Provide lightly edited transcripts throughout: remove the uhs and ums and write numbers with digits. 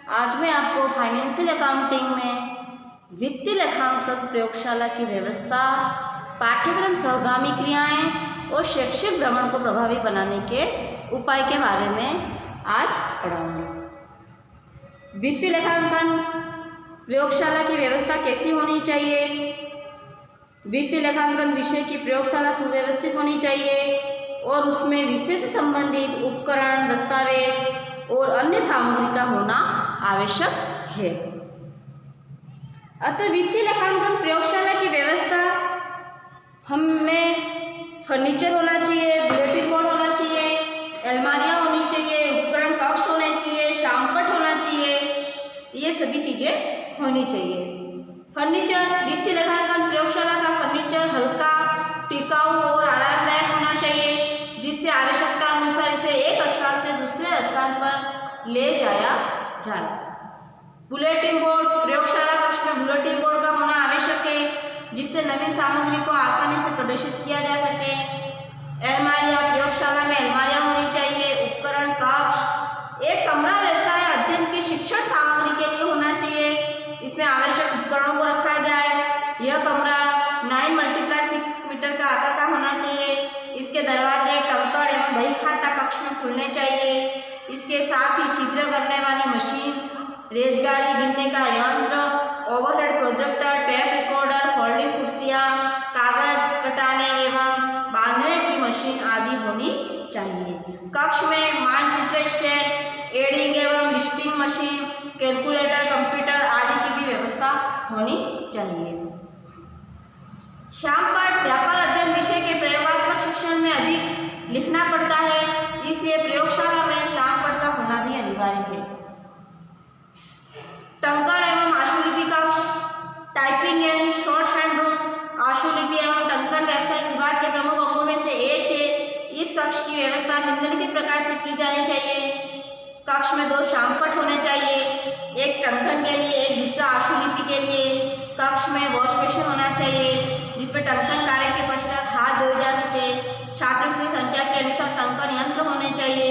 आज मैं आपको फाइनेंशियल अकाउंटिंग में वित्तीय लेखांकन प्रयोगशाला की व्यवस्था, पाठ्यक्रम सहगामी क्रियाएं और शैक्षिक भ्रमण को प्रभावी बनाने के उपाय के बारे में आज पढ़ाऊंगी। वित्तीय लेखांकन प्रयोगशाला की व्यवस्था कैसी होनी चाहिए? वित्तीय लेखांकन विषय की प्रयोगशाला सुव्यवस्थित होनी चाहिए और उसमें विषय से संबंधित उपकरण, दस्तावेज और अन्य सामग्री का होना आवश्यक है। अतः वित्तीय लेखांकन प्रयोगशाला की व्यवस्था हमें फर्नीचर होना चाहिए, बुलेटिन बोर्ड होना चाहिए, अलमारियाँ होनी चाहिए, उपकरण कक्ष होने चाहिए, शामपट होना चाहिए, ये सभी चीज़ें होनी चाहिए। फर्नीचर, वित्तीय लेखांकन प्रयोगशाला का फर्नीचर हल्का, टिकाऊ और आरामदायक होना चाहिए, जिससे आवश्यकता अनुसार इसे एक स्थान से दूसरे स्थान पर ले जाया जाए। बुलेटिन बोर्ड, प्रयोगशाला कक्ष में बुलेटिन बोर्ड का होना आवश्यक है, जिससे नवीन सामग्री को आसानी से प्रदर्शित किया जा सके। अलमारियाँ, प्रयोगशाला में अलमारियाँ होनी चाहिए। उपकरण कक्ष, एक कमरा व्यवसाय अध्ययन की शिक्षण सामग्री के लिए होना चाहिए, इसमें आवश्यक उपकरणों को रखा जाए। यह कमरा 9x6 मीटर का आकार का होना चाहिए। इसके दरवाजे, टंकण एवं बही खाता कक्ष में खुलने चाहिए। इसके साथ ही छिद्र करने वाली मशीन, रेजगारी गिनने का यंत्र, overhead projector, tape recorder, folding कुर्सियाँ, कागज कटाने एवं बांधने की मशीन आदि होनी चाहिए। कक्ष में मानचित्र स्टैंड, एडिंग एवं लिस्टिंग मशीन, कैलकुलेटर, कंप्यूटर आदि की भी व्यवस्था होनी चाहिए। शामपट, व्यापार अध्ययन विषय के प्रयोगात्मक शिक्षण में अधिक लिखना पड़ता है, इसलिए प्रयोगशाला में शामपट का होना भी अनिवार्य है। टंकण एवं आशुलिपि कक्ष, typing and shorthand room, आशुलिपि एवं टंकण व्यवसायिक विभाग के प्रमुख अंगों में से एक है। इस कक्ष की व्यवस्था निम्नलिखित प्रकार से की जानी चाहिए। कक्ष में 2 शामपट होने चाहिए, एक टंकण के लिए, एक दूसरा आशुलिपि के लिए। कक्ष में वॉश बेसिन होना चाहिए, जिसमें टंकण कार्य के पश्चात हाथ धोए जा सके। छात्रों की संख्या के अनुसार टंकण यंत्र होने चाहिए।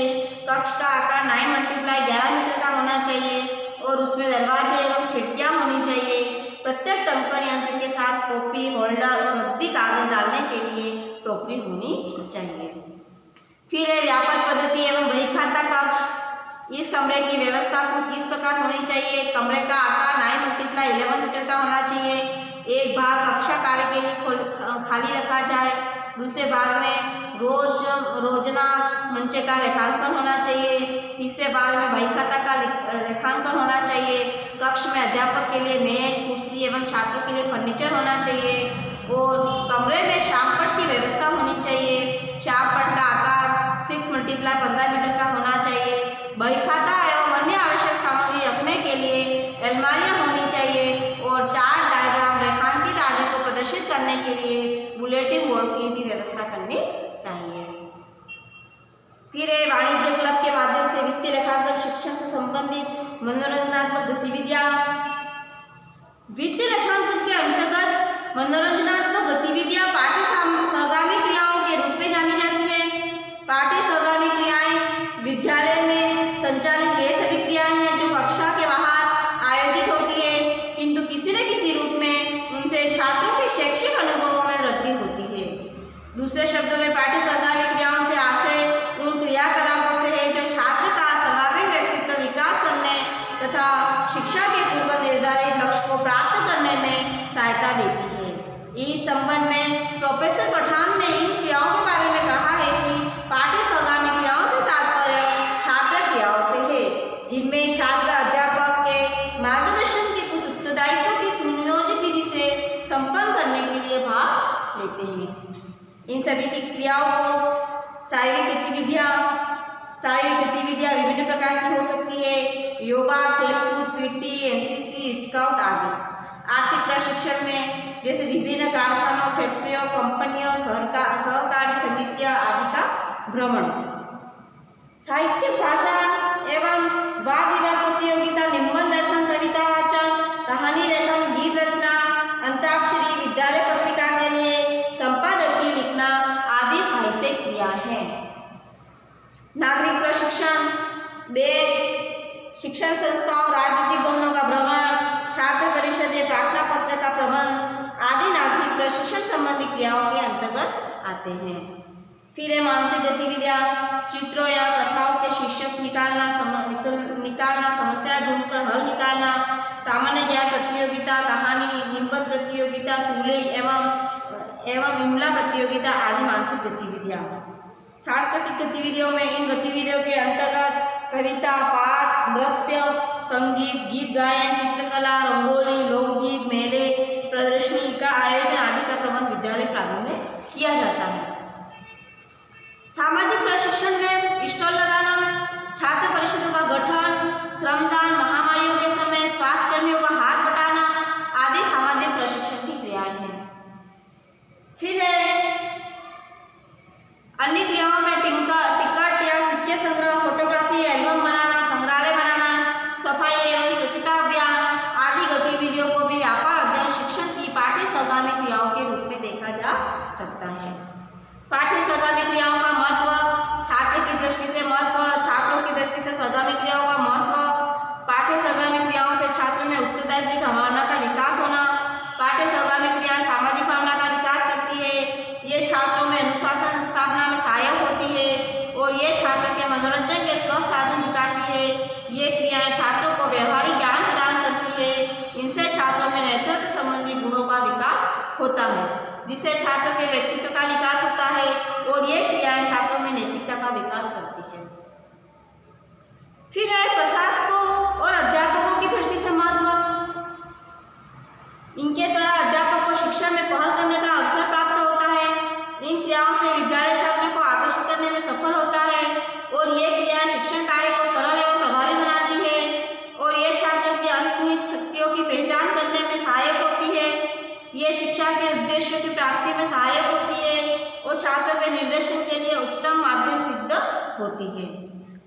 कक्ष का आकार 9x11 मीटर का होना चाहिए और उसमें दरवाजे एवं खिड़कियां होनी चाहिए। प्रत्येक टंकण यंत्र के साथ कॉपी होल्डर और रद्दी कागज डालने के लिए टोकरी होनी चाहिए। फिर है व्यापार पद्धति एवं बही खाता कक्ष। इस कमरे की व्यवस्था कुछ इस प्रकार होनी चाहिए। कमरे का आकार 9x11 मीटर का होना चाहिए। एक भाग कक्षा कार्य के लिए खाली रखा जाए, दूसरे भाग में रोजना मंचे का रेखांकन होना चाहिए, तीसरे भाग में बही खाता का रेखांकन होना चाहिए। कक्ष में अध्यापक के लिए मेज, कुर्सी एवं छात्रों के लिए फर्नीचर होना चाहिए और कमरे में शामपट की व्यवस्था होनी चाहिए। शामपट का आकार 6x15 मीटर का होना चाहिए। बही खाता एवं अन्य आवश्यक सामग्री रखने के लिए अलमारियाँ होनी चाहिए और चार्ट, डायग्राम, रेखांकित आदि को प्रदर्शित करने के लिए बुलेटिन बोर्ड की भी व्यवस्था करनी चाहिए। फिर है वाणिज्य क्लब के माध्यम से वित्तीय लेखांकन शिक्षण से संबंधित मनोरंजनात्मक गतिविधियाँ। वित्तीय लेखांकन के अंतर्गत मनोरंजनात्मक गतिविधियाँ पाठ्य सहगामी क्रियाओं के रूप में जानी जाती है। पाठ्य सहगामी क्रियाएं विद्यालय में संचालित ये सभी क्रियाएं हैं जो कक्षा के बाहर आयोजित होती है, किंतु किसी न किसी रूप में उनसे छात्रों के शैक्षिक अनुभवों में वृद्धि होती है। दूसरे शब्दों में पाठ्य सहगामी क्रियाओं से आशय उन क्रियाकलापों से है जो छात्र का सर्वांगीण व्यक्तित्व विकास करने तथा शिक्षा के पूर्व निर्धारित लक्ष्य को प्राप्त करने में सहायता देती है। इस संबंध में प्रोफेसर पठान ने इन क्रियाओं के बारे में कहा है कि पाठ्य सहगामी क्रियाओं से तात्पर्य छात्र क्रियाओं से है, जिनमें छात्र अध्यापक के मार्गदर्शन के कुछ उत्तरदायित्वों की सुनियोजित विधि से संपन्न करने के लिए भाग लेते हैं। इन सभी की क्रियाओं को शारीरिक गतिविधियाँ विभिन्न प्रकार की हो सकती है, योगा, खेलकूद, पीटी, एनसीसी, स्काउट आदि। आर्थिक प्रशिक्षण में जैसे विभिन्न कारखानों, फैक्ट्रियों, कंपनियों, सहकारी समितियों आदि का भ्रमण। साहित्यिक भाषण एवं वाद विवाद प्रतियोगिता, निबंध लेखन, कविता वाचन, कहानी लेखन, गीत रचना, अंताक्षरी, विद्यालय पत्रिका के लिए संपादकीय लिखना आदि साहित्यिक क्रिया है। नागरिक प्रशिक्षण, बैग, शिक्षण संस्थाओं, राज्य प्रशिक्षण संबंधी क्रियाओं के अंतर्गत आते हैं। फिर है मानसिक गतिविधियाँ, चित्रों या कथाओं के शीर्षक निकालना, समस्या ढूंढकर हल निकालना, सामान्य ज्ञान प्रतियोगिता, कहानी, निबंध प्रतियोगिता, सुलेख एवं इमला प्रतियोगिता आदि मानसिक गतिविधियाँ। सांस्कृतिक गतिविधियों में इन गतिविधियों के अंतर्गत कविता, पाठ, नृत्य, संगीत, गीत गायन, चित्रकला, रंगोली, लोकगीत, मेले, प्रदर्शनी का आयोजन आदि का प्रबंध विद्यालय प्रांगण में किया जाता है। सामाजिक प्रशिक्षण में स्टॉल लगाना, छात्र परिषदों का गठन, श्रमदान, महामारियों के समय स्वास्थ्य कर्मियों का हाथ बटाना आदि सामाजिक प्रशिक्षण की क्रियाएं हैं। फिर है अन्य क्रियाओं में टिकट या सिक्के संग्रह, फोटोग्राफी, एल्बम बनाना, संग्रहालय बनाना, सफाई एवं स्वच्छता अभियान आदि गतिविधियों को भी व्यापार अध्ययन शिक्षण की पाठ्य सहगामी क्रियाओं के रूप में देखा जा सकता है। पाठ्य सहगामी क्रियाओं का महत्व, छात्र की दृष्टि से महत्व, छात्रों की दृष्टि से सहगामी क्रियाओं का महत्व। पाठ्य सहगामी क्रियाओं से छात्र में उत्तरदायित्व की भावना का विकास होना। पाठ्य सहगामी क्रिया सामाजिक भावना का विकास करती है। ये छात्रों में अनुशासन स्थापना में सहायक होती है और ये छात्र के मनोरंजन के स्व साधन जुटाती है। ये क्रियाएं छात्रों को व्यवहारिक ज्ञान प्रदान करती है। इनसे छात्रों में नेतृत्व संबंधी गुणों का विकास होता है, जिससे छात्र के व्यक्तित्व का विकास होता है और ये क्रियाएं छात्रों में नैतिकता का विकास करती है। फिर है प्रशासकों और अध्यापकों की दृष्टि से महत्व। इनके द्वारा अध्यापक को शिक्षा में पहल करने का अवसर प्राप्त होता है। इन क्रियाओं से विद्यालय छात्रों को आकर्षित करने में सफल होता है और ये क्रियाएं शिक्षण कार्य को सरल एवं प्रभावी बनाती है और ये छात्रों की अंतर्निहित शक्तियों की पहचान करने में सहायक होती है। ये शिक्षा के उद्देश्यों की प्राप्ति में सहायक होती है और छात्रों के निर्देशन के लिए उत्तम माध्यम सिद्ध होती है।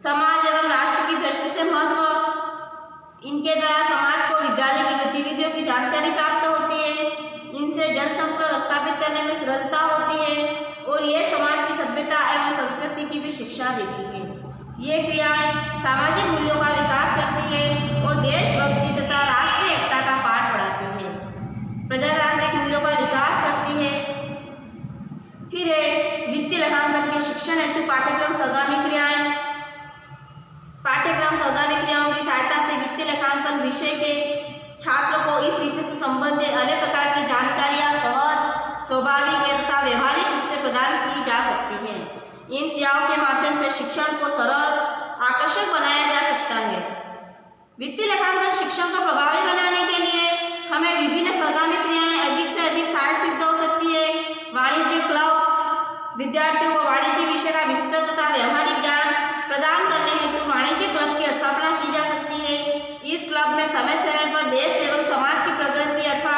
समाज एवं राष्ट्र की दृष्टि से महत्व। इनके द्वारा समाज को विद्यालय की गतिविधियों की जानकारी प्राप्त होती है। इनसे जनसंपर्क स्थापित करने में सरलता होती है और ये समाज की सभ्यता एवं संस्कृति की भी शिक्षा देती है। ये क्रियाएं सामाजिक मूल्यों का विकास करती है और देशभक्ति तथा राष्ट्रीय एकता का पाठ पढ़ाती है। प्रजातांत्रिक मूल्यों का विकास करती है। फिर है वित्तीय लेखांकन के शिक्षण हेतु पाठ्यक्रम सहगामी क्रियाएं। पाठ्यक्रम सहगामी क्रियाओं की सहायता से वित्तीय लेखांकन विषय के छात्र को इस विषय से संबंधित अन्य प्रकार की जानकारियां सहज, स्वाभाविक तथा व्यवहारिक रूप से प्रदान की जा सकती है। इन क्रियाओं के माध्यम से शिक्षण को सरल, आकर्षक बनाया जा सकता है। वित्तीय लेखांकन शिक्षण को प्रभावी बनाने के लिए हमें विभिन्न सहगामी क्रियाएं अधिक से अधिक सहायक सिद्ध हो सकती है। वाणिज्य क्लब विद्यार्थियों को वाणिज्य विषय का विस्तृत तथा व्यवहारिक ज्ञान प्रदान करने हेतु वाणिज्य क्लब की स्थापना की जा सकती है। इस क्लब में समय समय पर देश एवं समाज की प्रगति अथवा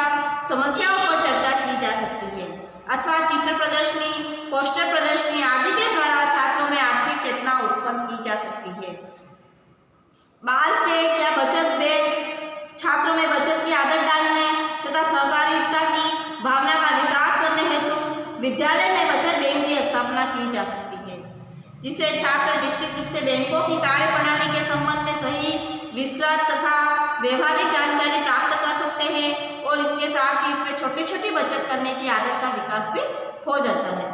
समस्याओं पर चर्चा की जा सकती है अथवा चित्र प्रदर्शनी, पोस्टर प्रदर्शनी आदि के द्वारा छात्रों में आर्थिक चेतना उत्पन्न की जा सकती है। बाल चेक या बचत बैंक छात्रों में बचत की आदत डालने तथा सहकारिता की भावना का विकास करने हेतु विद्यालय में बचत बैंक की स्थापना की जा सकती है, जिसे छात्र निश्चित रूप से बैंकों की कार्य प्रणाली के संबंध में सही, विस्तृत तथा व्यवहारिक जानकारी प्राप्त कर सकते हैं और इसके साथ ही इसमें छोटी छोटी बचत करने की आदत का विकास भी हो जाता है।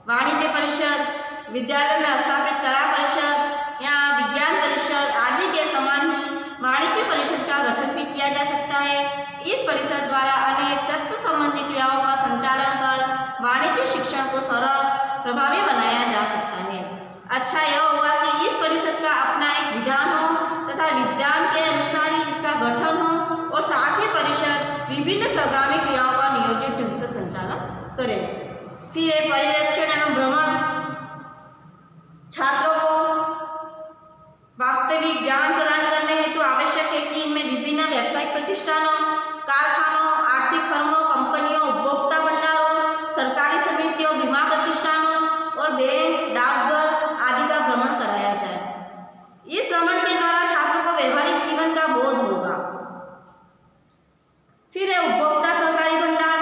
वाणिज्य परिषद, विद्यालय में स्थापित कला परिषद या विज्ञान परिषद आदि के समान ही वाणिज्य परिषद का गठन भी किया जा सकता है। इस परिषद द्वारा अनेक तत्व संबंधी क्रियाओं का संचालन कर वाणिज्य शिक्षण को सरल, प्रभावी बनाया जा सकता है। अच्छा यह होगा कि इस परिषद का अपना एक विधान हो तथा विधान के अनुसार ही इसका गठन हो और साथ ही परिषद विभिन्न सहगामी क्रियाओं का नियोजित ढंग से संचालन करे। फिर है पर्यवेक्षण एवं भ्रमण। छात्रों को वास्तविक ज्ञान प्रदान करने हेतु आवश्यक है कि इनमें विभिन्न व्यावसायिक प्रतिष्ठानों, कारखानों, आर्थिक फर्मों, कंपनियों, उपभोक्ता भंडारों, सरकारी समितियों, बीमा प्रतिष्ठानों और बैंक, डाकघर आदि का भ्रमण कराया जाए। इस भ्रमण के द्वारा छात्रों को व्यवहारिक जीवन का बोध होगा। फिर है उपभोक्ता सहकारी भंडार।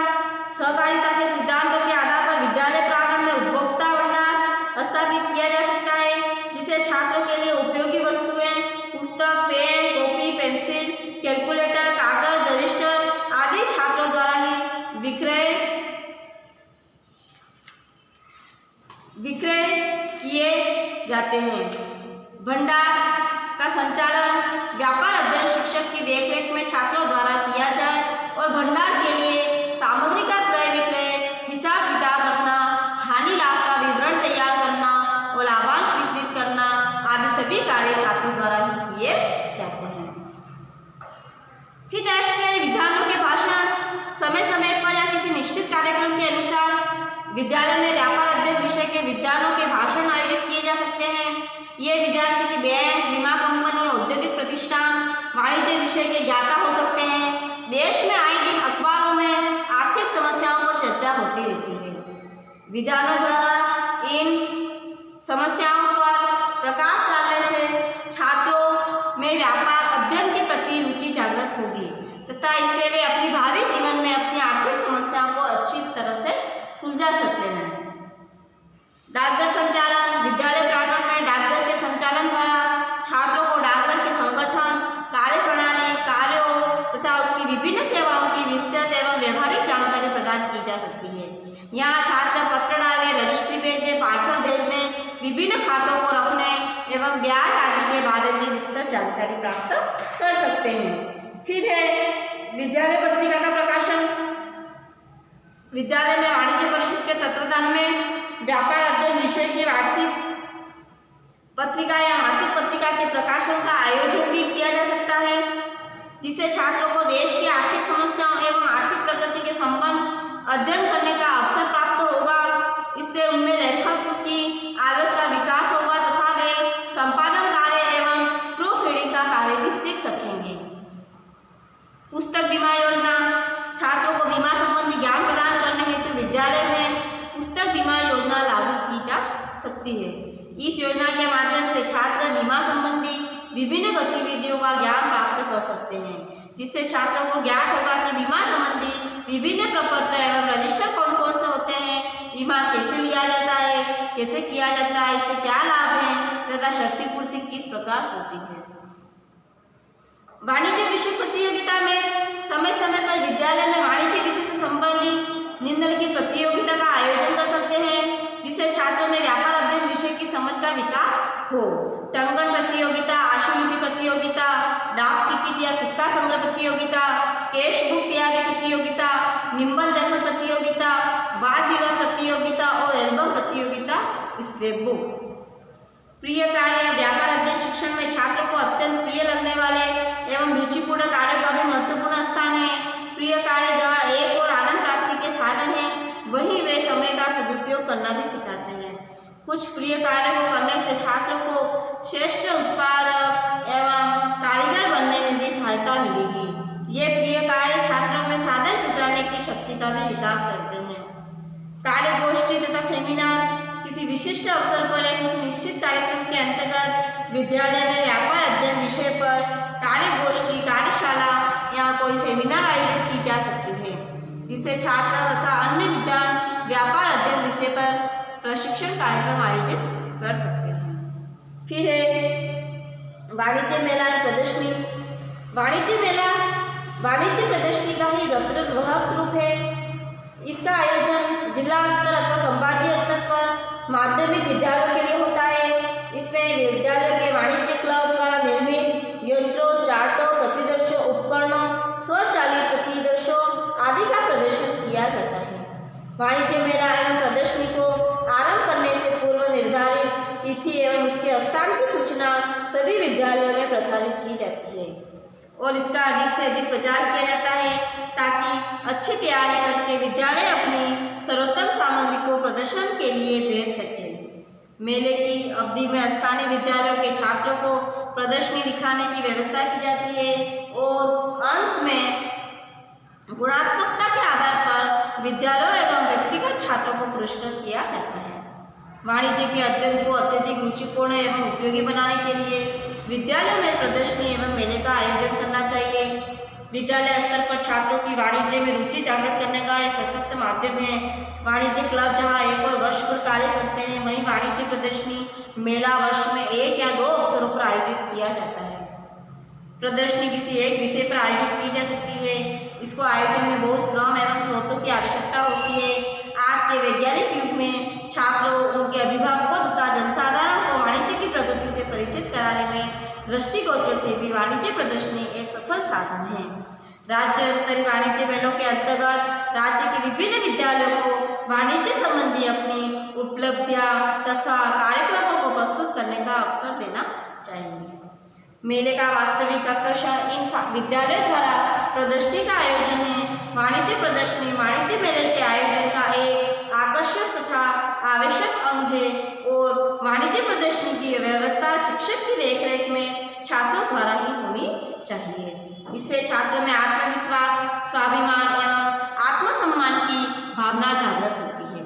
सहकारिता के सिद्धांतों के आधार पर विद्यालय प्रांगण में उपभोक्ता भंडार स्थापित किया जा सकता है, जिसे छात्रों के लिए उपयोगी वस्तुएं, पुस्तक, पेन, कॉपी, पेंसिल, कैलकुलेटर, कागज, रजिस्टर आदि छात्रों द्वारा ही विक्रय जाते हैं। भंडार का संचालन व्यापार अध्ययन शिक्षक की देखरेख में छात्रों द्वारा किया जाए और भंडार के लिए सामग्री का क्रय विक्रय, हिसाब किताब रखना, हानि लाभ का विवरण तैयार करना और लाभांश वितरित करना आदि सभी कार्य छात्रों द्वारा ही किए जाते हैं। फिर नेक्स्ट है विद्यालयों के भाषण। समय समय पर या किसी निश्चित कार्यक्रम के अनुसार विद्यालय में व्यापार अध्ययन विषय के विद्यालयों के भाषण आयोजित किए जा सकते हैं। ये विद्यालय किसी बैंक, बीमा कंपनी, औद्योगिक प्रतिष्ठान, वाणिज्य विषय के ज्ञाता हो सकते हैं। देश में आए दिन अखबारों में आर्थिक समस्याओं पर चर्चा होती रहती है। विद्यालयों द्वारा इन समस्याओं पर प्रकाश डालने से छात्रों में व्यापार अध्ययन के प्रति रुचि जागृत होगी तथा इससे वे अपनी भावी जीवन में अपनी आर्थिक समस्याओं को अच्छी तरह से सुलझा सकते हैं। डाकघर संचालन। विद्यालय प्रांगण में डाकघर के संचालन द्वारा छात्रों को डाकघर के संगठन, कार्यप्रणाली, कार्यों तथा उसकी विभिन्न सेवाओं की विस्तृत एवं व्यवहारिक जानकारी प्रदान की जा सकती है। यहाँ छात्र पत्र डालने, रजिस्ट्री भेजने, पार्सल भेजने, विभिन्न खातों को रखने एवं ब्याज आदि के बारे में विस्तृत जानकारी प्राप्त कर सकते हैं। फिर है विद्यालय पत्रिका का प्रकाशन। विद्यालय में वाणिज्य परिषद के तत्वावधान में व्यापार अध्ययन विषय की वार्षिक पत्रिका या मासिक पत्रिका के प्रकाशन का आयोजन भी किया जा सकता है, जिससे छात्रों को देश की आर्थिक समस्याओं एवं आर्थिक प्रगति के संबंध अध्ययन करने का अवसर प्राप्त होगा। इससे उनमें लेखक की आदत का विकास होगा तथा वे संपादन कार्य एवं प्रूफ रीडिंग का कार्य भी सीख सकेंगे। पुस्तक बीमा योजना। छात्रों को बीमा संबंधी ज्ञान प्रदान करने हेतु विद्यालय में पुस्तक बीमा योजना लागू की जा सकती है। इस योजना के माध्यम से छात्र बीमा संबंधी विभिन्न गतिविधियों का ज्ञान प्राप्त कर सकते हैं, जिससे छात्रों को ज्ञात होगा कि बीमा संबंधी विभिन्न प्रपत्र एवं रजिस्टर कौन कौन से होते हैं, बीमा कैसे लिया जाता है, कैसे किया जाता है, इससे क्या लाभ है तथा क्षतिपूर्ति किस प्रकार होती है। वाणिज्य विषय प्रतियोगिता में समय समय पर विद्यालय में वाणिज्य विषय से संबंधित निम्नलिखित प्रतियोगिता का आयोजन कर सकते हैं, जिससे छात्रों में व्यापार अध्ययन विषय की समझ का विकास हो। टंकन प्रतियोगिता, आशुलिपि प्रतियोगिता, डाक टिकट या सिक्का संग्रह प्रतियोगिता, कैश बुक तैयारी प्रतियोगिता, निबंध लेखन प्रतियोगिता, वाद विवाद प्रतियोगिता और एल्बम प्रतियोगिता, स्क्रैप बुक। प्रिय कार्य। व्यापार अध्ययन शिक्षण में छात्रों को अत्यंत प्रिय लगने वाले एवं रुचिपूर्ण कार्यों का भी महत्वपूर्ण स्थान है। प्रिय कार्य जहाँ एक और आनंद प्राप्ति के साधन है, वहीं वे समय का सदुपयोग करना भी सिखाते हैं। कुछ प्रिय कार्यों को करने से छात्रों को श्रेष्ठ उत्पादक एवं कारीगर बनने में भी सहायता मिलेगी। ये प्रिय कार्य छात्रों में साधन जुटाने की शक्ति का भी विकास करते हैं। कार्यगोष्ठी तथा सेमिनार। किसी विशिष्ट अवसर पर या किसी निश्चित कार्यक्रम के अंतर्गत विद्यालय में व्यापार अध्ययन विषय पर कार्यगोष्ठी, कार्यशाला या कोई सेमिनार आयोजित की जा सकती है, जिससे छात्र तथा अन्य विद्वान व्यापार अध्ययन विषय पर प्रशिक्षण कार्यक्रम आयोजित कर सकते हैं। फिर है वाणिज्य मेला और प्रदर्शनी। वाणिज्य मेला वाणिज्य प्रदर्शनी का ही वृहद रूप है। इसका आयोजन जिला स्तर अथवा संभागीय स्तर पर माध्यमिक विद्यालयों के लिए होता है। इसमें विद्यालयों के वाणिज्य क्लब द्वारा निर्मित यंत्रों, चार्टों, प्रतिदर्शों, उपकरणों, स्वचालित प्रतिदर्शों आदि का प्रदर्शन किया जाता है। वाणिज्य मेला एवं प्रदर्शनी को आरंभ करने से पूर्व निर्धारित तिथि एवं उसके स्थान की सूचना सभी विद्यालयों में प्रसारित की जाती है और इसका अधिक से अधिक प्रचार किया जाता है, ताकि अच्छी तैयारी करके विद्यालय अपनी सर्वोत्तम सामग्री को प्रदर्शन के लिए भेज सके। मेले की अवधि में स्थानीय विद्यालयों के छात्रों को प्रदर्शनी दिखाने की व्यवस्था की जाती है और अंत में गुणात्मकता के आधार पर विद्यालयों एवं व्यक्तिगत छात्रों को पुरस्कृत किया जाता है। वाणिज्य के अध्ययन को अत्यधिक रुचिपूर्ण एवं उपयोगी बनाने के लिए विद्यालय में प्रदर्शनी एवं मेले का आयोजन करना चाहिए। विद्यालय स्तर पर छात्रों की वाणिज्य में रुचि जागृत करने का एक सशक्त माध्यम है। वाणिज्य क्लब जहां एक और वर्ष पर कार्य करते हैं, वहीं वाणिज्य प्रदर्शनी मेला वर्ष में 1 या 2 अवसरों पर आयोजित किया जाता है। प्रदर्शनी किसी एक विषय पर आयोजित की जा सकती है। इसको आयोजन में बहुत श्रम एवं स्रोतों की आवश्यकता होती है। आज के वैज्ञानिक युग में छात्रों, उनके अभिभावकों तथा जनसाधारण को वाणिज्य परिचित कराने में दृष्टिगोचर से भी वाणिज्य प्रदर्शनी एक सफल साधन है। राज्य स्तरीय वाणिज्य मेलों के अंतर्गत राज्य के विभिन्न विद्यालयों को वाणिज्य संबंधी अपनी उपलब्धियां तथा कार्यक्रमों को प्रस्तुत करने का अवसर देना चाहिए। मेले का वास्तविक आकर्षण इन विद्यालयों द्वारा प्रदर्शनी का आयोजन है। वाणिज्य प्रदर्शनी वाणिज्य मेले के आयोजन का एक आकर्षक तथा आवश्यक अंग है और वाणिज्य प्रदर्शनी की व्यवस्था शिक्षक की देखरेख में छात्रों द्वारा ही होनी चाहिए। इससे छात्रों में आत्मविश्वास, स्वाभिमान एवं आत्मसम्मान की भावना जागृत होती है।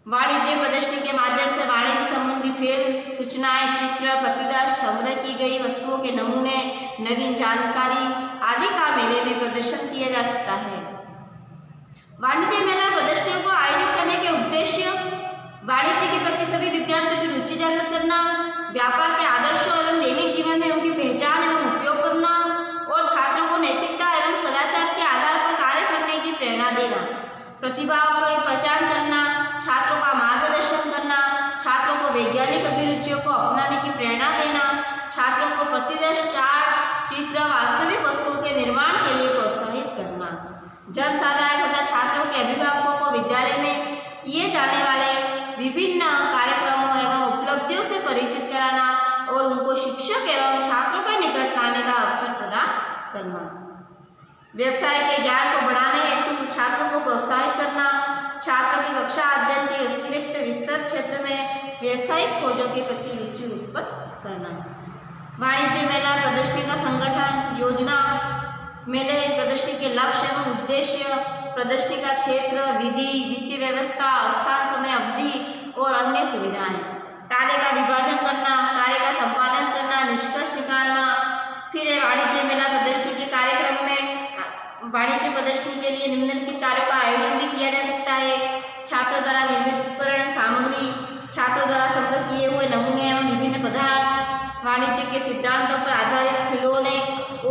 वाणिज्य प्रदर्शनी के माध्यम से वाणिज्य संबंधी फिल्म, सूचनाएं, चित्र, प्रतिदर्श, संग्रह की गई वस्तुओं के नमूने, नवीन जानकारी आदि का मेले में प्रदर्शन किया जा सकता है। वाणिज्य मेला प्रदर्शनियों को आयोजित करने के उद्देश्य वाणिज्य के प्रति सभी विद्यार्थियों की रुचि जागृत करना, व्यापार के आदर्शों एवं दैनिक जीवन में उनकी पहचान एवं उपयोग करना और छात्रों को नैतिकता एवं सदाचार के आधार पर कार्य करने की प्रेरणा देना, प्रतिभाओं की पहचान करना, छात्रों का मार्गदर्शन करना, छात्रों को वैज्ञानिक अभिरुचियों को अपनाने की प्रेरणा देना, छात्रों को प्रतिदर्श, चार्ट, चित्र, वास्तविक वस्तुओं के निर्माण के लिए प्रोत्साहित करना, जनसाधारण तथा छात्रों के अभिभावकों को विद्यालय में किए जाने वाले विभिन्न कार्यक्रमों एवं उपलब्धियों से परिचित कराना और उनको शिक्षक एवं छात्रों के निकट लाने का अवसर प्रदान करना, व्यवसाय के ज्ञान को बढ़ाने हेतु छात्रों को प्रोत्साहित करना, छात्रों की कक्षा अध्ययन के अतिरिक्त विस्तृत क्षेत्र में व्यावसायिक खोजों के प्रति रुचि उत्पन्न करना। वाणिज्य मेला प्रदर्शनी का संगठन, योजना, मेले प्रदर्शनी के लक्ष्य एवं उद्देश्य, प्रदर्शनी का क्षेत्र, विधि, वित्तीय व्यवस्था, स्थान, समय अवधि और अन्य सुविधाएं, कार्य का विभाजन करना, कार्य का संपादन करना, निष्कर्ष निकालना। फिर वाणिज्य मेला प्रदर्शनी के कार्यक्रम में वाणिज्य प्रदर्शनी के लिए निम्नलिखित कार्यों का आयोजन भी किया जा सकता है। छात्रों द्वारा निर्मित उपकरण एवं सामग्री, छात्रों द्वारा संग्रह किए हुए नमूने एवं विभिन्न पदार्थ, वाणिज्य के सिद्धांतों पर आधारित खिलौने,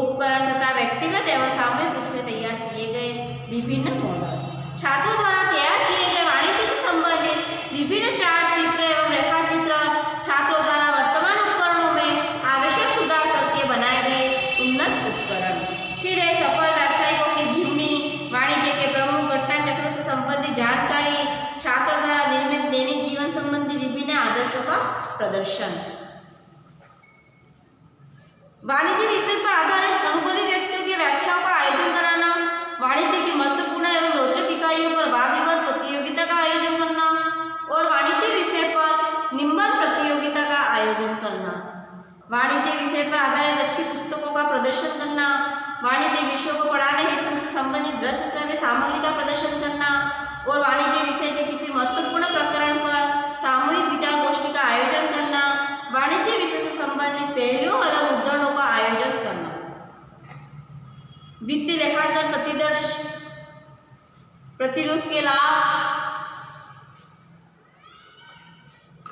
उपकरण तथा व्यक्तिगत एवं सामूहिक रूप से तैयार किए गए विभिन्न मॉडल, छात्रों द्वारा तैयार किए गए वाणिज्य से संबंधित विभिन्न चार्ट, चित्र एवं रेखाचित्र, छात्रों द्वारा वर्तमान उपकरणों में आवश्यक सुधार करके बनाए गए उन्नत उपकरण। फिर है सफल व्यावसायिकों की जीवनी, वाणिज्य के प्रमुख घटना चक्रों से संबंधित जानकारी, छात्रों द्वारा निर्मित दैनिक जीवन संबंधी विभिन्न आदर्शों का प्रदर्शन। वाणिज्य विषय पर आधारित अनुभवी व्यक्तियों की व्याख्याओं का आयोजन कराना, वाणिज्य की महत्वपूर्ण एवं रोचक इकाइयों पर वाद विवाद प्रतियोगिता का आयोजन करना और वाणिज्य विषय पर निबंध प्रतियोगिता का आयोजन करना, वाणिज्य विषय पर आधारित अच्छी पुस्तकों का प्रदर्शन करना, वाणिज्य विषयों को पढ़ाने हेतु उनसे संबंधित दृश्य श्रव्य सामग्री का प्रदर्शन करना और वाणिज्य विषय के किसी महत्वपूर्ण प्रकरण पर सामूहिक विचार गोष्ठी का आयोजन करना, वाणिज्य विषय से संबंधित पहलुओं एवं उद्धरणों का आयोजन करना, वित्तीय लेखांकन प्रतिदर्श, प्रतिरूप के लाभ,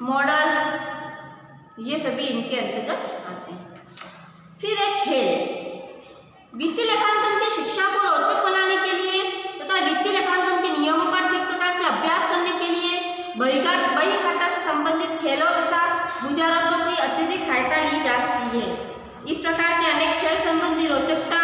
मॉडल्स, ये सभी इनके अंतर्गत आते हैं। फिर है खेल। वित्तीय लेखांकन की शिक्षा को रोचक बनाने के लिए तथा वित्तीय लेखांकन के नियमों का ठीक प्रकार से अभ्यास करने के लिए बही खाता से संबंधित खेलों तथा बुझारतों की अत्यधिक सहायता ली जा सकती है। इस प्रकार के अनेक खेल संबंधी रोचकता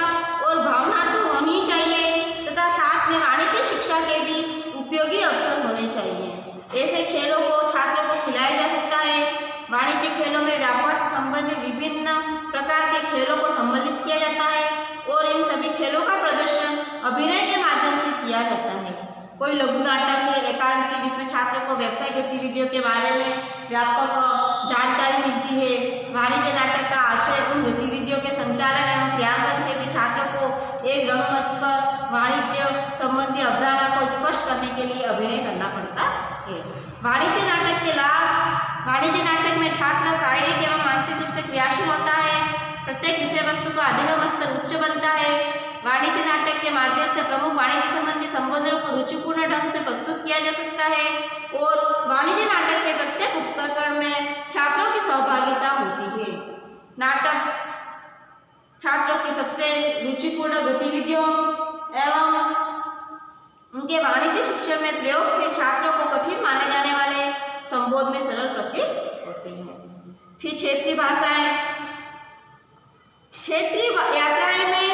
और भावना तो होनी चाहिए तथा साथ में वाणिज्य शिक्षा के भी उपयोगी अवसर होने चाहिए। ऐसे खेलों को छात्रों को खिलाया जा सकता है। वाणिज्य खेलों में व्यापार से संबंधित विभिन्न प्रकार के खेलों को सम्मिलित किया जाता है और इन सभी खेलों का प्रदर्शन अभिनय के माध्यम से किया जाता है। कोई लघु नाटक है, एकांकी, जिसमें छात्रों को व्यवसाय गतिविधियों के बारे में व्यापक जानकारी मिलती है। वाणिज्य नाटक का आशय उन गतिविधियों के संचालन एवं क्रियान्वयन से भी छात्रों को एक रंगमंच पर वाणिज्य संबंधी अवधारणा को स्पष्ट करने के लिए अभिनय करना पड़ता है। वाणिज्य नाटक के लाभ। वाणिज्य नाटक में छात्र शारीरिक एवं मानसिक रूप से क्रियाशील होता है। प्रत्येक विषय वस्तु का अधिगम स्तर उच्च बनता है। वाणिज्य नाटक के माध्यम से प्रमुख वाणिज्य संबंधी संबोधनों को रुचिपूर्ण ढंग से प्रस्तुत किया जा सकता है और वाणिज्य नाटक के प्रत्येक उपकरण में छात्रों की सहभागिता होती है। नाटक छात्रों की सबसे रुचिपूर्ण गतिविधियों एवं उनके वाणिज्य शिक्षण में प्रयोग से छात्रों को कठिन माने जाने वाले संबोध में सरल प्रतीत होते हैं। फिर क्षेत्रीय भाषाएं, क्षेत्रीय यात्राएं में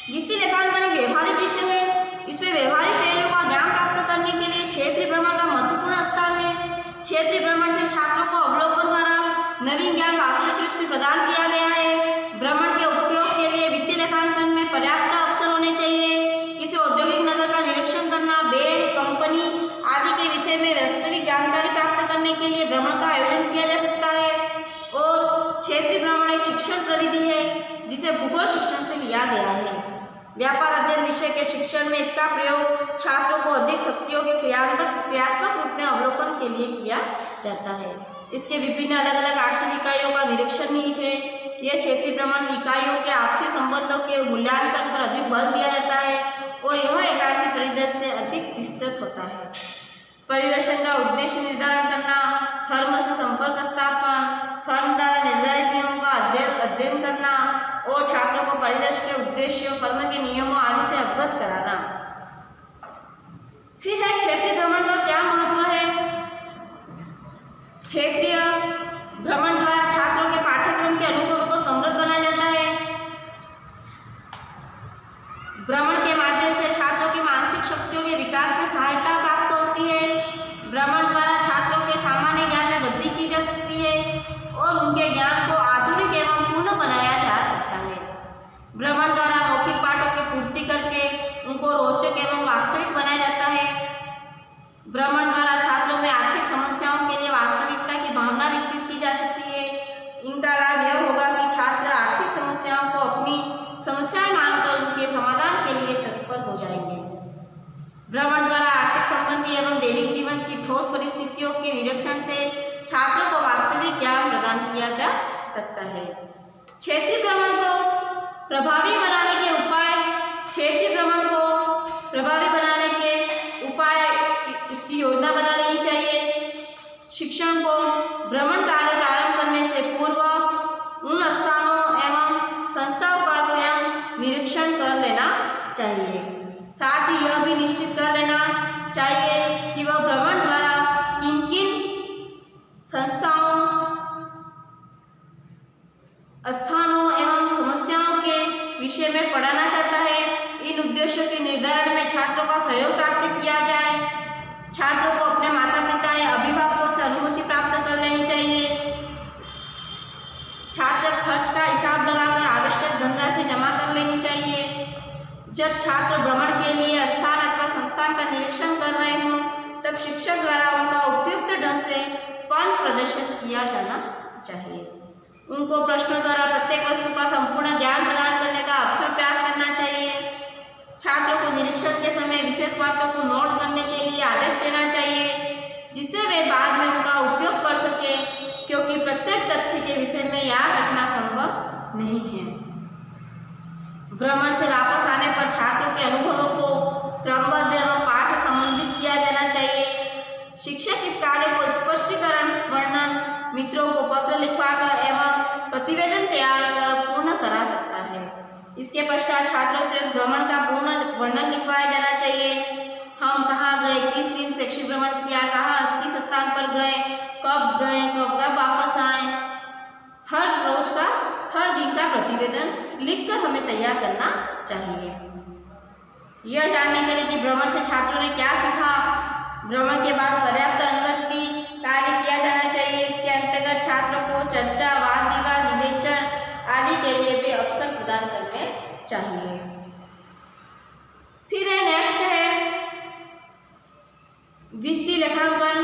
वित्तीय लेखांकन एक व्यवहारिक विषय है। इसमें व्यवहारिक पहलुओं का ज्ञान प्राप्त करने के लिए क्षेत्रीय भ्रमण का महत्वपूर्ण स्थान है। क्षेत्रीय भ्रमण से छात्रों को अवलोकन द्वारा नवीन ज्ञान वास्तविक रूप से प्रदान किया गया है। भ्रमण के उपयोग के लिए वित्तीय लेखांकन में पर्याप्त अवसर होने चाहिए। किसी औद्योगिक नगर का निरीक्षण करना, बैंक, कंपनी आदि के विषय में वास्तविक जानकारी प्राप्त करने के लिए भ्रमण का आयोजन किया जा सकता है। और क्षेत्रीय भ्रमण एक शिक्षण प्रविधि है जिसे भूगोल शिक्षण से लिया गया है। व्यापार अध्ययन विषय के शिक्षण में इसका प्रयोग छात्रों को अधिक शक्तियों के क्रियात्मक रूप में अवलोकन के लिए किया जाता है। इसके विभिन्न अलग अलग आर्थिक इकाइयों का निरीक्षण निहित है। यह क्षेत्रीय भ्रमण इकाइयों के आपसी संबंधों के मूल्यांकन पर अधिक बल दिया जाता है और यह एकाकी परिदृश्य से अधिक विस्तृत होता है। परिदर्शन का उद्देश्य निर्धारण करना, फर्म से संपर्क स्थापन, फर्म द्वारा निर्धारित नियमों का अध्ययन करना और छात्रों को परिदर्शन के उद्देश्यों, फर्म के नियमों आदि से अवगत कराना। फिर है क्षेत्रीय भ्रमण का क्या महत्व है। क्षेत्रीय भ्रमण द्वारा छात्रों के पाठ्यक्रम के अनुभवों को समृद्ध बनाया जाता है। भ्रमण के माध्यम से छात्रों की मानसिक शक्तियों के विकास में सहायता प्राप्त होती है। भ्रमण द्वारा छात्रों के सामान्य ज्ञान में वृद्धि की जा सकती है और उनके ज्ञान को आधुनिक एवं पूर्ण बनाया जा सकता है। भ्रमण द्वारा मौखिक पाठों की पूर्ति करके उनको रोचक एवं वास्तविक बनाया जाता है। भ्रमण द्वारा छात्रों में आर्थिक समस्याओं के लिए वास्तविकता की भावना विकसित की जा सकती है। इनका लाभ यह होगा कि छात्र आर्थिक समस्याओं को अपनी समस्याएं मानकर उनके समाधान के लिए तत्पर हो जाएंगे। भ्रमण द्वारा आर्थिक संबंधी एवं दैनिक जीवन की ठोस परिस्थितियों के निरीक्षण से छात्रों को वास्तविक ज्ञान प्रदान किया जा सकता है। क्षेत्रीय भ्रमण को प्रभावी बनाने के उपाय, क्षेत्रीय भ्रमण को प्रभावी बनाने के उपाय, इसकी योजना बना लेनी चाहिए। शिक्षण को भ्रमण कार्य प्रारंभ करने से पूर्व उन स्थानों एवं संस्थाओं का स्वयं निरीक्षण कर लेना चाहिए। साथ ही यह भी निश्चित कर लेना चाहिए कि वह भ्रमण द्वारा किन किन संस्थाओं, स्थानों एवं समस्याओं के विषय में पढ़ाना चाहता है। इन उद्देश्यों के निर्धारण में छात्रों का सहयोग प्राप्त किया जाए। छात्रों को अपने माता पिता या अभिभावकों से अनुमति प्राप्त कर लेनी चाहिए। छात्र खर्च का हिसाब लगाकर आवश्यक धनराशि जमा कर लेनी चाहिए। जब छात्र भ्रमण के लिए स्थान अथवा संस्थान का निरीक्षण कर रहे हों तब शिक्षक द्वारा उनका उपयुक्त ढंग से पंथ प्रदर्शन किया जाना चाहिए। उनको प्रश्नों द्वारा प्रत्येक वस्तु का संपूर्ण ज्ञान प्रदान करने का अवसर प्रयास करना चाहिए। छात्रों को निरीक्षण के समय विशेष बातों को नोट करने के लिए आदेश देना चाहिए जिससे वे बाद में उनका उपयोग कर सके, क्योंकि प्रत्येक तथ्य के विषय में याद रखना संभव नहीं है। भ्रमण से वापस आने पर छात्रों के अनुभवों को क्रमबद्ध एवं पाठ से समन्वित किया जाना चाहिए। शिक्षक इस कार्य को स्पष्टीकरण, वर्णन, मित्रों को पत्र लिखवाकर एवं प्रतिवेदन तैयार कर पूर्ण करा सकता है। इसके पश्चात छात्रों से उस भ्रमण का पूर्ण वर्णन लिखवाया जाना चाहिए। हम कहाँ गए, किस दिन शैक्षिक भ्रमण किया, कहाँ किस स्थान पर गए, कब वापस आए, हर रोज का, हर दिन का प्रतिवेदन लिखकर हमें तैयार करना चाहिए। यह जानने के लिए कि भ्रमण से छात्रों ने क्या सीखा, भ्रमण के बाद पर्याप्त अनुवर्ती कार्य किया जाना चाहिए। इसके अंतर्गत छात्रों को चर्चा, वाद विवाद, विवेचन आदि के लिए भी अवसर प्रदान करने चाहिए। फिर नेक्स्ट है वित्तीय लेखांकन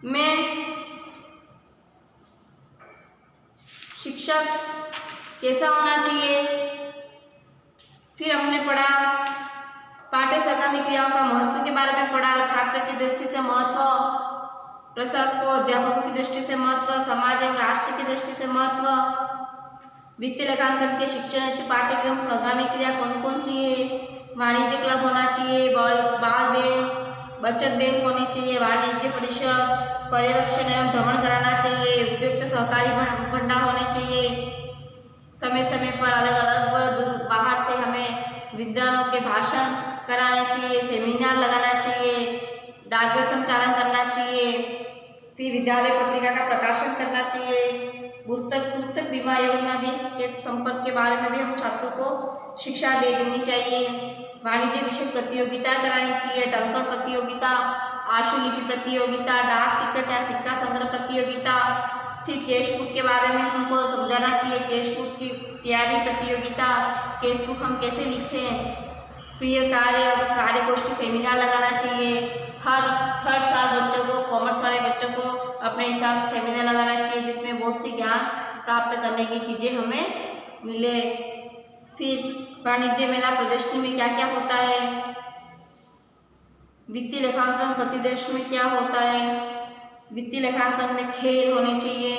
में शिक्षक कैसा होना चाहिए। फिर हमने पढ़ा पाठ्य संगामी क्रियाओं का महत्व के बारे में पढ़ा। छात्र की दृष्टि से महत्व, प्रशासकों, अध्यापकों की दृष्टि से महत्व, समाज एवं राष्ट्र की दृष्टि से महत्व। वित्तीय लेखांकन के शिक्षण हेतु पाठ्यक्रम संगामी क्रिया कौन कौन सी है। वाणिज्य क्लब होना चाहिए, बाल बैंक, बचत बैंक होनी चाहिए, वाणिज्य परिषद, पर्यवेक्षण एवं भ्रमण कराना चाहिए, उपयुक्त सहकारी भंडार होने चाहिए। समय समय पर अलग अलग बाहर से हमें विद्वानों के भाषण कराने चाहिए, सेमिनार लगाना चाहिए, डाकघर संचालन करना चाहिए। फिर विद्यालय पत्रिका का प्रकाशन करना चाहिए। पुस्तक बीमा योजना भी के संपर्क के बारे में भी हम छात्रों को शिक्षा दे देनी चाहिए। वाणिज्य विषय प्रतियोगिता करानी चाहिए, टंकण प्रतियोगिता, आशुलिपि प्रतियोगिता, डाक टिकट या सिक्का संग्रह प्रतियोगिता। फिर केश बुक के बारे में हमको समझाना चाहिए, केश बुक की तैयारी प्रतियोगिता, केश बुक हम कैसे लिखें। प्रिय कार्यगोष्ठी सेमिनार लगाना चाहिए। हर साल बच्चों को, कॉमर्स वाले बच्चों को अपने हिसाब से सेमिनार लगाना चाहिए जिसमें बहुत सी ज्ञान प्राप्त करने की चीज़ें हमें मिले। फिर वाणिज्य मेला प्रदर्शनी में क्या क्या होता है, वित्तीय लेखांकन प्रतिदेश में क्या होता है, वित्तीय लेखांकन में खेल होने चाहिए,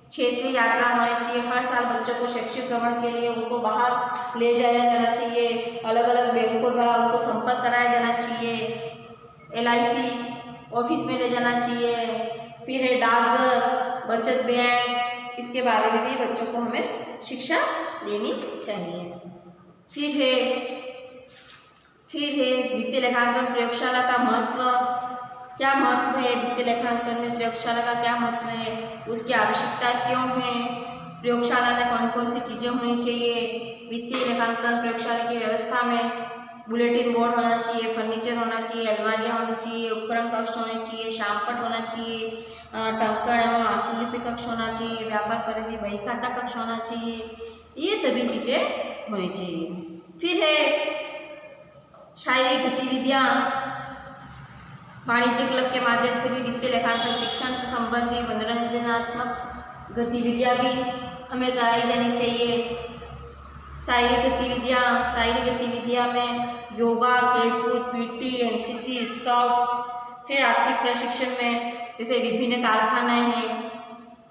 क्षेत्रीय यात्रा होनी चाहिए। हर साल बच्चों को शैक्षिक भ्रमण के लिए उनको बाहर ले जाया जाना चाहिए, अलग अलग बैंकों द्वारा उनको संपर्क कराया जाना चाहिए, LIC ऑफिस में ले जाना चाहिए। फिर है डाकघर, बचत बैंक, इसके बारे में भी बच्चों को हमें शिक्षा देनी चाहिए। फिर है वित्तीय लेखांकन प्रयोगशाला का महत्व, क्या महत्व है वित्तीय लेखांकन में, प्रयोगशाला का क्या महत्व है, उसकी आवश्यकता क्यों है, प्रयोगशाला में कौन कौन सी चीज़ें होनी चाहिए। वित्तीय लेखांकन प्रयोगशाला की व्यवस्था में बुलेटिन बोर्ड होना चाहिए, फर्नीचर होना चाहिए, अलमारियाँ होनी चाहिए, उपकरण कक्ष होने चाहिए, शामपट होना चाहिए, टंकण एवं आशुलिपि कक्ष होना चाहिए, व्यापार पद्धति बही खाता कक्ष होना चाहिए, ये सभी चीज़ें होनी चाहिए। फिर है शारीरिक गतिविधियाँ, वाणिज्य क्लब के माध्यम से भी वित्तीय लेखांकन शिक्षण से संबंधित मनोरंजनात्मक गतिविधियाँ भी हमें कराई जानी चाहिए। शारीरिक गतिविधियाँ में योगा, खेलकूद, PT, NCC, स्काउट्स। फिर आर्थिक प्रशिक्षण में जैसे विभिन्न कारखाने हैं,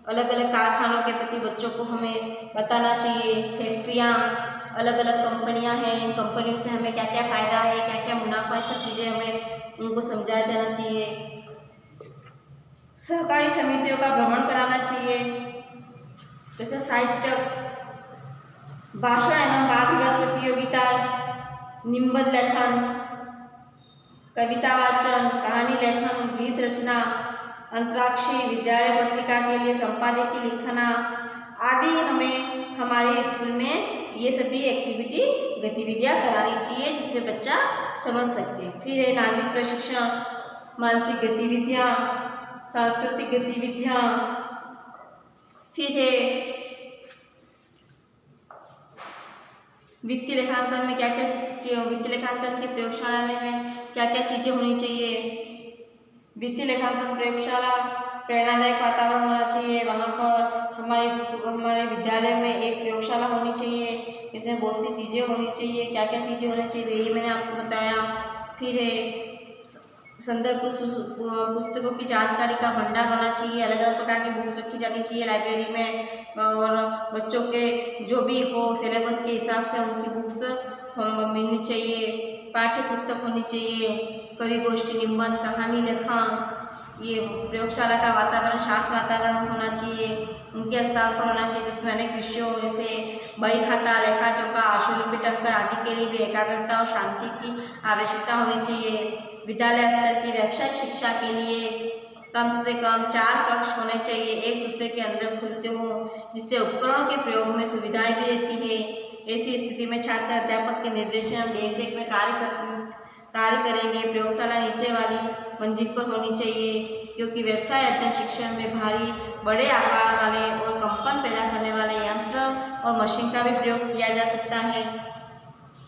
अलग अलग कारखानों के प्रति बच्चों को हमें बताना चाहिए। फैक्ट्रियाँ, अलग अलग कंपनियां हैं, इन कंपनियों से हमें क्या क्या फ़ायदा है, क्या क्या मुनाफा है, सब चीज़ें हमें उनको समझाया जाना चाहिए। सहकारी समितियों का भ्रमण कराना चाहिए, जैसे साहित्य, भाषण एवं वाद विवाद प्रतियोगिता, निबंध लेखन, कविता वाचन, कहानी लेखन, गीत रचना, अंतराक्षरी, विद्यालय पत्रिका के लिए संपादकीय लिखना आदि हमें हमारे स्कूल में ये सभी गतिविधियाँ करानी चाहिए जिससे बच्चा समझ सके। फिर है नागरिक प्रशिक्षण, मानसिक गतिविधियाँ, सांस्कृतिक गतिविधियाँ। फिर है वित्तीय लेखांकन में क्या क्या चीज़ें, वित्तीय लेखांकन की प्रयोगशाला में क्या क्या चीज़ें होनी चाहिए। वित्तीय लेखांकन प्रयोगशाला प्रेरणादायक वातावरण होना चाहिए, वहाँ पर हमारे विद्यालय में एक प्रयोगशाला होनी चाहिए, इसमें बहुत सी चीज़ें होनी चाहिए। क्या क्या चीज़ें होनी चाहिए यही मैंने आपको बताया। फिर है संदर्भ पुस्तकों की जानकारी का भंडार होना चाहिए, अलग अलग प्रकार की बुक्स रखी जानी चाहिए लाइब्रेरी में, और बच्चों के जो भी हो सिलेबस के हिसाब से उनकी बुक्स मिलनी चाहिए। पाठ्य पुस्तक होनी चाहिए, कवि गोष्ठी, निबंध, कहानी लेखन। ये प्रयोगशाला का वातावरण शांत वातावरण होना चाहिए, उनके स्थान पर होना चाहिए जिसमें अनेक विषयों जैसे बही खाता, लेखा जोखा, आशुलिपि, टंकण आदि के लिए भी एकाग्रता और शांति की आवश्यकता होनी चाहिए। विद्यालय स्तर की व्यावसायिक शिक्षा के लिए कम से कम 4 कक्ष होने चाहिए, एक दूसरे के अंदर खुलते हों, जिससे उपकरणों के प्रयोग में सुविधाएं भी रहती है। ऐसी स्थिति में छात्र अध्यापक के निर्देशन और देखरेख में कार्य करेंगे। प्रयोगशाला नीचे वाली मंजिल पर होनी चाहिए क्योंकि व्यवसाय अध्ययन शिक्षण में भारी बड़े आकार वाले और कंपन पैदा करने वाले यंत्र और मशीन का भी प्रयोग किया जा सकता है।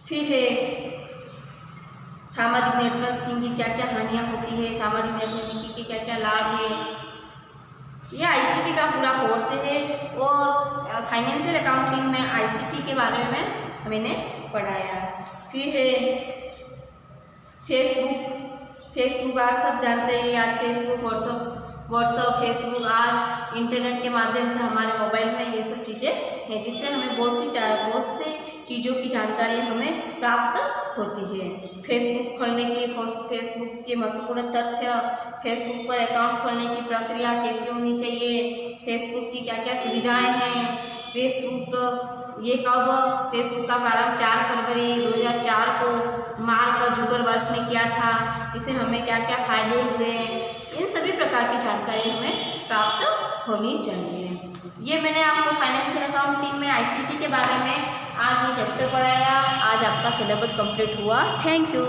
फिर है सामाजिक नेटवर्किंग की क्या क्या हानियाँ होती है, सामाजिक नेटवर्किंग के क्या क्या लाभ है। यह ICT का पूरा कोर्स है और फाइनेंशियल अकाउंटिंग में ICT के बारे में मैंने पढ़ाया। फिर है फेसबुक आज सब जानते हैं, आज फेसबुक, व्हाट्सअप, फेसबुक, आज इंटरनेट के माध्यम से हमारे मोबाइल में ये सब चीज़ें हैं जिससे हमें बहुत सी चीज़ों की जानकारी हमें प्राप्त होती है। फेसबुक के महत्वपूर्ण तथ्य, फेसबुक पर अकाउंट खोलने की प्रक्रिया कैसी होनी चाहिए, फेसबुक की क्या क्या सुविधाएं हैं, फेसबुक का प्रारंभ 4 फरवरी 2004 को मार्क जुकरबर्ग ने किया था, इससे हमें क्या क्या फायदे हुए, इन सभी प्रकार की जानकारी जानकारी हमें प्राप्त होनी चाहिए। ये मैंने आपको फाइनेंशियल अकाउंटिंग में ICT के बारे में आज ये चैप्टर पढ़ाया। आज आपका सिलेबस कंप्लीट हुआ। Thank you.